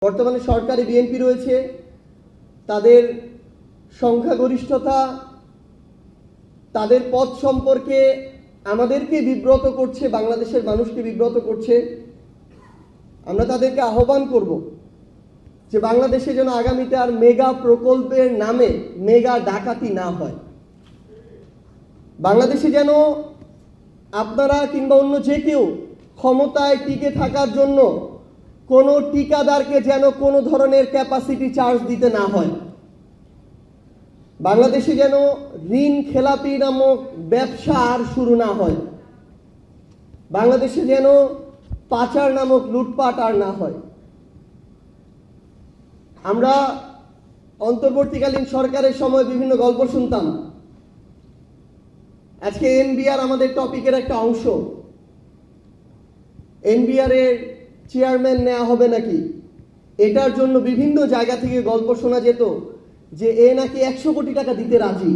বর্তমানে সরকারে বিএনপি রয়েছে, তাদের সংখ্যাগরিষ্ঠতা তাদের পদ সম্পর্কে আমাদেরকে বিব্রত করছে, বাংলাদেশের মানুষকে বিব্রত করছে। আমরা তাদেরকে আহ্বান করব যে বাংলাদেশে যেন আগামীতে আর মেগা প্রকল্পের নামে মেগা ডাকাতি না হয়। বাংলাদেশে যেন আপনারা কিংবা অন্য যে কেউ ক্ষমতায় টিকে থাকার জন্য কোনো ঠিকাদারকে যেন কোনো ধরনের ক্যাপাসিটি চার্জ দিতে না হয়। বাংলাদেশে যেন ঋণ খেলাপি নামক ব্যবসা আর শুরু না হয়। বাংলাদেশে যেন পাচার নামক লুটপাট আর না হয়। আমরা অন্তর্বর্তীকালীন সরকারের সময় বিভিন্ন গল্প শুনতাম। আজকে এনবিআর আমাদের টপিকের একটা অংশ। এনবিআর এর চেয়ারম্যান নেওয়া হবে নাকি, এটার জন্য বিভিন্ন জায়গা থেকে গল্প শোনা যেত যে এ নাকি 100 কোটি টাকা দিতে রাজি,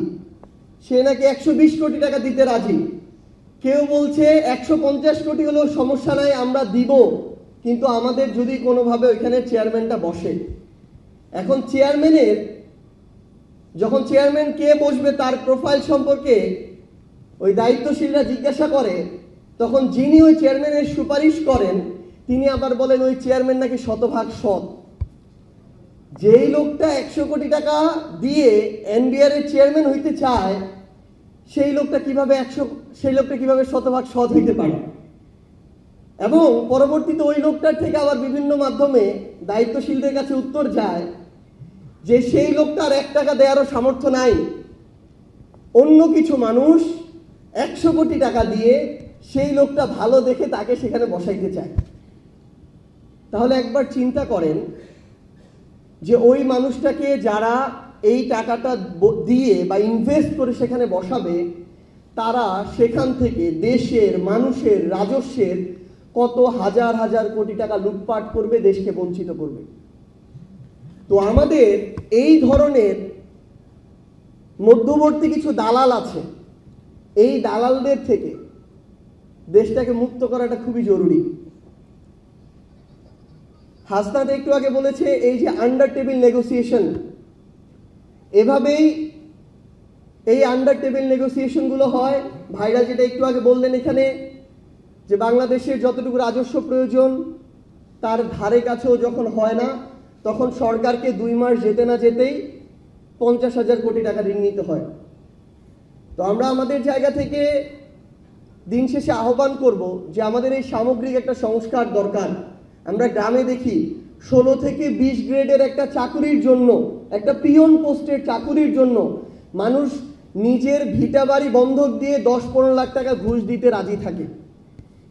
সে নাকি 120 কোটি টাকা দিতে রাজি। কেউ বলছে 150 কোটি হলেও সমস্যা নাই, আমরা দিব, কিন্তু আমাদের যদি কোনোভাবে ওইখানে চেয়ারম্যানটা বসে। এখন যখন চেয়ারম্যান কে বসবে তার প্রোফাইল সম্পর্কে ওই দায়িত্বশীলরা জিজ্ঞাসা করে, তখন যিনি ওই চেয়ারম্যানের সুপারিশ করেন তিনি আবার বলেন ওই চেয়ারম্যান নাকি শতভাগ সৎ। যেই লোকটা 100 কোটি টাকা দিয়ে এনবিআর এর চেয়ারম্যান হইতে চায় সেই লোকটা কিভাবে শতভাগ সৎ হইতে পারে? এবং পরবর্তীতে ওই লোকটার থেকে আবার বিভিন্ন মাধ্যমে দায়িত্বশীলদের কাছে উত্তর যায় যে সেই লোকটার 1 টাকা দেওয়ারও সামর্থ্য নাই। অন্য কিছু মানুষ 100 কোটি টাকা দিয়ে সেই লোকটা ভালো দেখে তাকে সেখানে বসাইতে চায়। তাহলে একবার চিন্তা করেন যে ওই মানুষটাকে যারা এই টাকাটা দিয়ে বা ইনভেস্ট করে সেখানে বসাবে, তারা সেখান থেকে দেশের মানুষের রাজস্বের কত হাজার হাজার কোটি টাকা লুটপাট করবে, দেশকে বঞ্চিত করবে। তো আমাদের এই ধরনের মধ্যবর্তী কিছু দালাল আছে, এই দালালদের থেকে দেশটাকে মুক্ত করাটা খুবই জরুরি। হাসনাত একটু আগে বলেছে এই যে আন্ডার টেবিল নেগোসিয়েশন, এভাবেই এই আন্ডার টেবিল নেগোসিয়েশনগুলো হয়। ভাইরা যেটা একটু আগে বললেন এখানে যে বাংলাদেশের যতটুকু রাজস্ব প্রয়োজন তার ধারে কাছেও যখন হয় না, তখন সরকারকে 2 মাস যেতে না যেতেই 50,000 কোটি টাকা ঋণ নিতে হয়। তো আমরা আমাদের জায়গা থেকে দিন শেষে আহ্বান করব যে আমাদের এই সামগ্রিক একটা সংস্কার দরকার। আমরা গ্রামে দেখি 16 থেকে 20 গ্রেডের একটা চাকুরির জন্য, একটা পিয়ন পোস্টের চাকুরির জন্য মানুষ নিজের ভিটা বাড়ি বন্ধক দিয়ে 10-15 লাখ টাকা ঘুষ দিতে রাজি থাকে,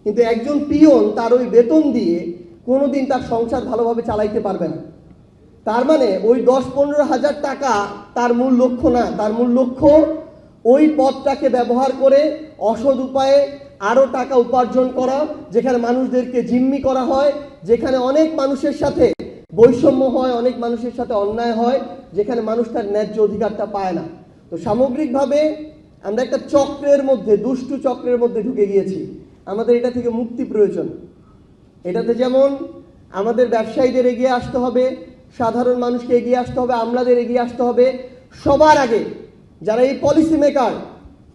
কিন্তু একজন পিয়ন তার ওই বেতন দিয়ে কোনোদিন তার সংসার ভালোভাবে চালাইতে পারবে না। তার মানে ওই 10-15 হাজার টাকা তার মূল লক্ষ্য না। তার মূল লক্ষ্য ওই পদটাকে ব্যবহার করে অসৎ উপায়ে আরও টাকা উপার্জন করা, যেখানে মানুষদেরকে জিম্মি করা হয়, যেখানে অনেক মানুষের সাথে বৈষম্য হয়, অনেক মানুষের সাথে অন্যায় হয়, যেখানে মানুষ তার ন্যায্য অধিকারটা পায় না। তো সামগ্রিকভাবে আমরা একটা চক্রের মধ্যে, দুষ্টু চক্রের মধ্যে ঢুকে গিয়েছি। আমাদের এটা থেকে মুক্তি প্রয়োজন। এটাতে যেমন আমাদের ব্যবসায়ীদের এগিয়ে আসতে হবে, সাধারণ মানুষকে এগিয়ে আসতে হবে, আমলাদের এগিয়ে আসতে হবে। সবার আগে যারা এই পলিসি মেকার,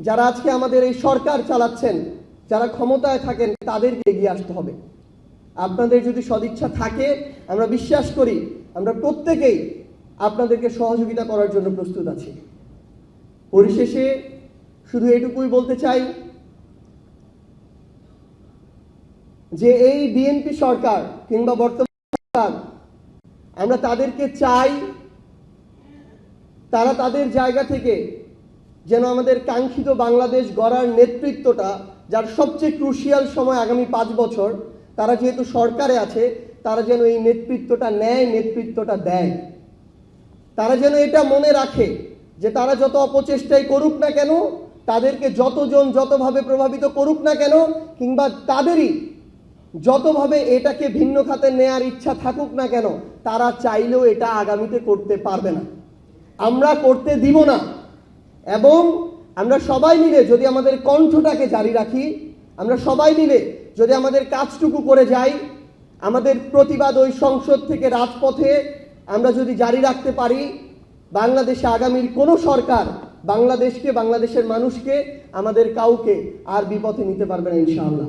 যারা আজকে আমাদের এই সরকার চালাচ্ছেন, যারা ক্ষমতায় থাকেন, তাদেরকে এগিয়ে আসতে হবে। আপনাদের যদি সদিচ্ছা থাকে, আমরা বিশ্বাস করি আমরা প্রত্যেকেই আপনাদেরকে সহযোগিতা করার জন্য প্রস্তুত আছি। পরিশেষে শুধু এটুকুই বলতে চাই যে এই বিএনপি সরকার কিংবা বর্তমান সরকার, আমরা তাদেরকে চাই তারা তাদের জায়গা থেকে যেন আমাদের কাঙ্ক্ষিত বাংলাদেশ গড়ার নেতৃত্বটা, যার সবচেয়ে ক্রুশিয়াল সময় আগামী 5 বছর, তারা যেহেতু সরকারে আছে, তারা যেন এই নেতৃত্বটা নেয়, নেতৃত্বটা দেয়। তারা যেন এটা মনে রাখে যে তারা যত অপচেষ্টাই করুক না কেন, তাদেরকে যতজন যতভাবে প্রভাবিত করুক না কেন, কিংবা তাদেরই যতভাবে এটাকে ভিন্ন খাতে নেয়ার ইচ্ছা থাকুক না কেন, তারা চাইলেও এটা আগামীতে করতে পারবে না, আমরা করতে দিব না। এবং আমরা সবাই মিলে যদি আমাদের কণ্ঠটাকে জারি রাখি, আমরা সবাই মিলে যদি আমাদের কাজটুকু করে যাই, আমাদের প্রতিবাদ ওই সংসদ থেকে রাজপথে আমরা যদি জারি রাখতে পারি, বাংলাদেশে আগামীর কোনো সরকার বাংলাদেশকে, বাংলাদেশের মানুষকে, আমাদের কাউকে আর বিপথে নিতে পারবে না ইনশাআল্লাহ।